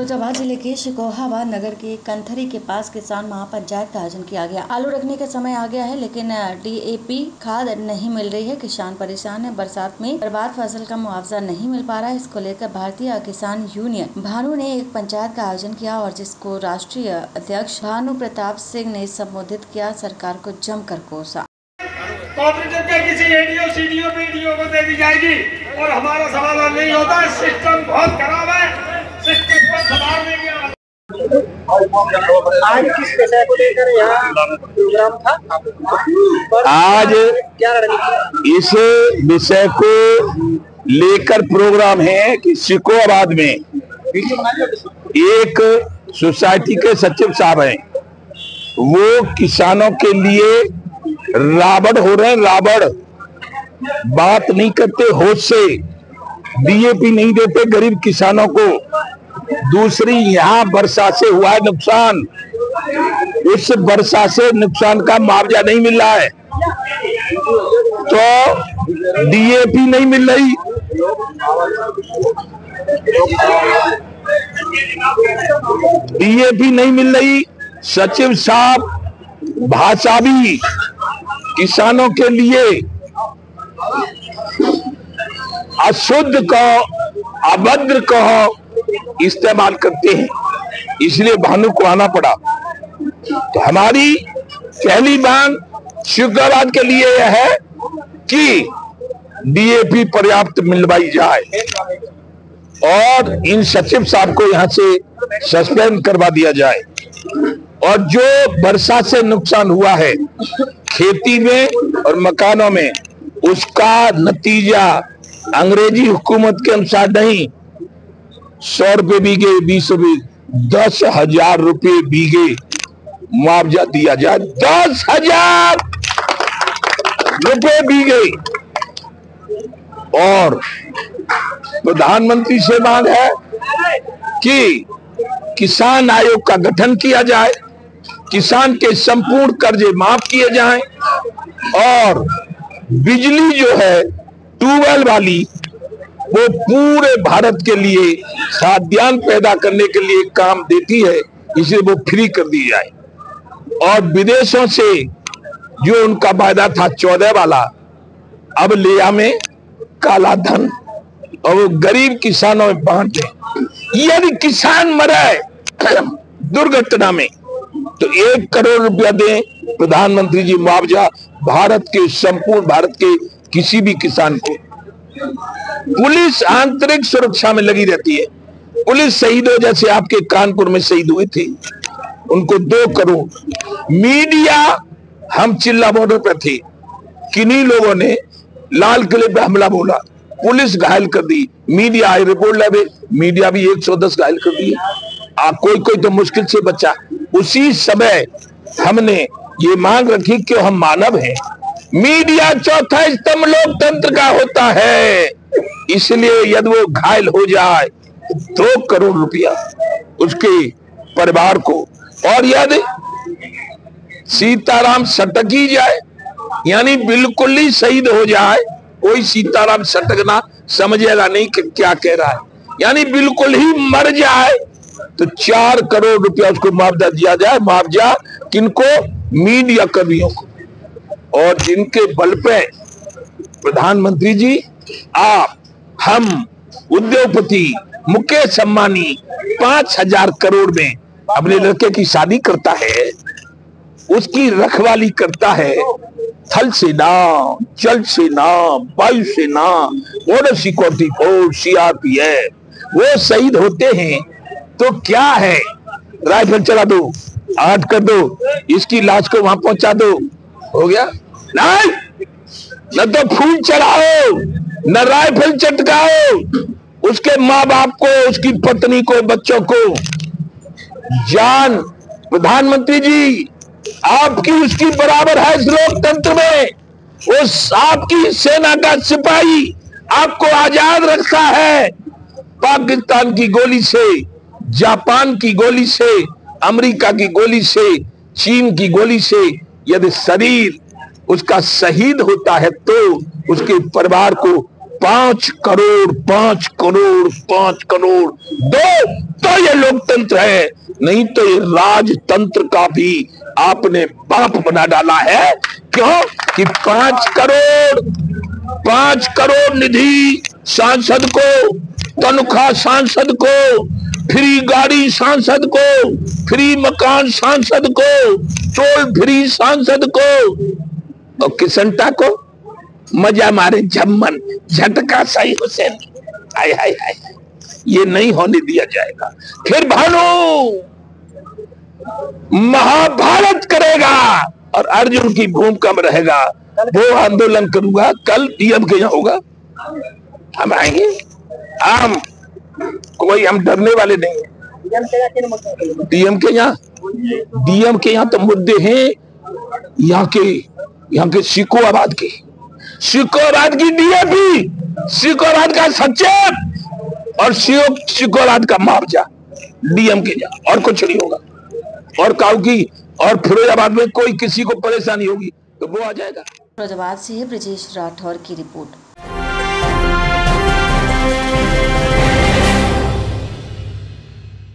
फिरोजाबाद जिले के शिकोहाबाद नगर के कंथरी के पास किसान महापंचायत का आयोजन किया गया। आलू रखने का समय आ गया है, लेकिन डीएपी खाद नहीं मिल रही है। किसान परेशान है। बरसात में बर्बाद फसल का मुआवजा नहीं मिल पा रहा है। इसको लेकर भारतीय किसान यूनियन भानु ने एक पंचायत का आयोजन किया और जिसको राष्ट्रीय अध्यक्ष भानु प्रताप सिंह ने संबोधित किया। सरकार को जमकर कोसा। कोऑपरेटिव के किसी एडीओ सीडीओ पीडीओ को दे दी जाएगी और हमारा समाधान नहीं होता। सिस्टम बहुत खराब है, सिस्टम को सुधारने की आज किस विषय को लेकर यहाँ प्रोग्राम था? आज क्या रणनीति इस विषय को लेकर प्रोग्राम है कि शिकोहाबाद में एक सोसाइटी के सचिव साहब हैं, वो किसानों के लिए रावण हो रहे हैं। रावण बात नहीं करते होश से, डीएपी नहीं देते गरीब किसानों को। दूसरी, यहाँ वर्षा से हुआ है नुकसान, उस वर्षा से नुकसान का मुआवजा नहीं मिल रहा है, तो डीएपी नहीं मिल रही। डीएपी नहीं मिल रही। सचिव साहब भाषा भी किसानों के लिए अशुद्ध कहो, अभद्र कहो इस्तेमाल करते हैं, इसलिए भानु को आना पड़ा। तो हमारी पहली मांग शिकोहाबाद के लिए यह है कि डीएपी पर्याप्त मिलवाई जाए और इन सचिव साहब को यहां से सस्पेंड करवा दिया जाए। और जो वर्षा से नुकसान हुआ है खेती में और मकानों में, उसका नतीजा अंग्रेजी हुकूमत के अनुसार नहीं 100 रुपए बीघे, 20 रुपए, 10,000 रुपए बीघे मुआवजा दिया जाए। 10,000 रुपए बीघे। और प्रधानमंत्री से मांग है कि किसान आयोग का गठन किया जाए, किसान के संपूर्ण कर्जे माफ किए जाएं और बिजली जो है ट्यूबवेल वाली वो पूरे भारत के लिए खाद्यान्न पैदा करने के लिए काम देती है, इसे वो फ्री कर दी जाए। और विदेशों से जो उनका वायदा था 14 वाला, अब लिया में काला धन और वो गरीब किसानों में बांटे। यदि किसान मरे दुर्घटना में तो 1 करोड़ रुपया दें प्रधानमंत्री जी मुआवजा भारत के, संपूर्ण भारत के किसी भी किसान को। पुलिस आंतरिक सुरक्षा में लगी रहती है। पुलिस शहीदों जैसे आपके कानपुर में शहीद हुए थे, उनको 2 करोड़। मीडिया, हम चिल्ला बॉर्डर पे थे, किन्हीं लोगों ने लाल किले पे हमला बोला, पुलिस घायल कर दी। मीडिया आई रिपोर्ट लगे, मीडिया भी 110 घायल कर दी। कोई तो मुश्किल से बचा। उसी समय हमने ये मांग रखी कि हम मानव हैं, मीडिया चौथा स्तंभ लोकतंत्र का होता है, इसलिए यदि वो घायल हो जाए 2 करोड़ रुपया उसके परिवार को। और यदि सीताराम सटकी जाए, यानी बिल्कुल ही शहीद हो जाए, कोई सीताराम सटकना समझेगा नहीं कि क्या कह रहा है, यानी बिल्कुल ही मर जाए तो 4 करोड़ रुपया उसको मुआवजा दिया जाए। मुआवजा किनको? मीडिया कर्मियों को। और जिनके बल पे प्रधानमंत्री जी, आप, हम, उद्योगपति मुकेश अंबानी 5,000 करोड़ में अपने लड़के की शादी करता है, उसकी रखवाली करता है। थल सेना, जल सेना, वायु सेना, बॉर्डर सिक्योरिटी फोर्स, सीआरपीएफ, वो शहीद होते हैं तो क्या है, राइफल चला दो, आर्ट कर दो, इसकी लाश को वहां पहुंचा दो, हो गया? नहीं, न तो फूल चढ़ाओ, न राइफल चटकाओ, उसके माँ बाप को, उसकी पत्नी को, बच्चों को जान। प्रधानमंत्री जी, आपकी उसकी बराबर है इस लोकतंत्र में। उस आपकी सेना का सिपाही आपको आजाद रखता है पाकिस्तान की गोली से, जापान की गोली से, अमेरिका की गोली से, चीन की गोली से। यदि शरीर उसका शहीद होता है तो उसके परिवार को 5 करोड़ 5 करोड़ 5 करोड़ दो तो ये लोकतंत्र है, नहीं तो ये राजतंत्र का भी आपने बाप बना डाला है। क्यों कि 5 करोड़ निधि सांसद को, तनख्वाह सांसद को, फ्री गाड़ी सांसद को, फ्री मकान सांसद को, टोल फ्री सांसद को, और किसनटा को मजा मारे जम्मन झटका सही हुसैन। हाय हाय हाय, ये नहीं होने दिया जाएगा। फिर भानु महाभारत करेगा और अर्जुन की भूमिका में रहेगा। वो आंदोलन करूंगा, कल डीएम के यहाँ होगा, हम आएंगे। हम डरने वाले नहीं है। डीएम के यहाँ तो मुद्दे हैं यहाँ के सिकोआबाद की डीएपी, सिकोआबाद का सचेत और सिकोआबाद का मुआवजा डीएम के यहाँ, और कुछ नहीं होगा। और काउकी और फिरोजाबाद में कोई किसी को परेशानी होगी तो वो आ जाएगा। फिरोजाबाद से ब्रजेश राठौर की रिपोर्ट।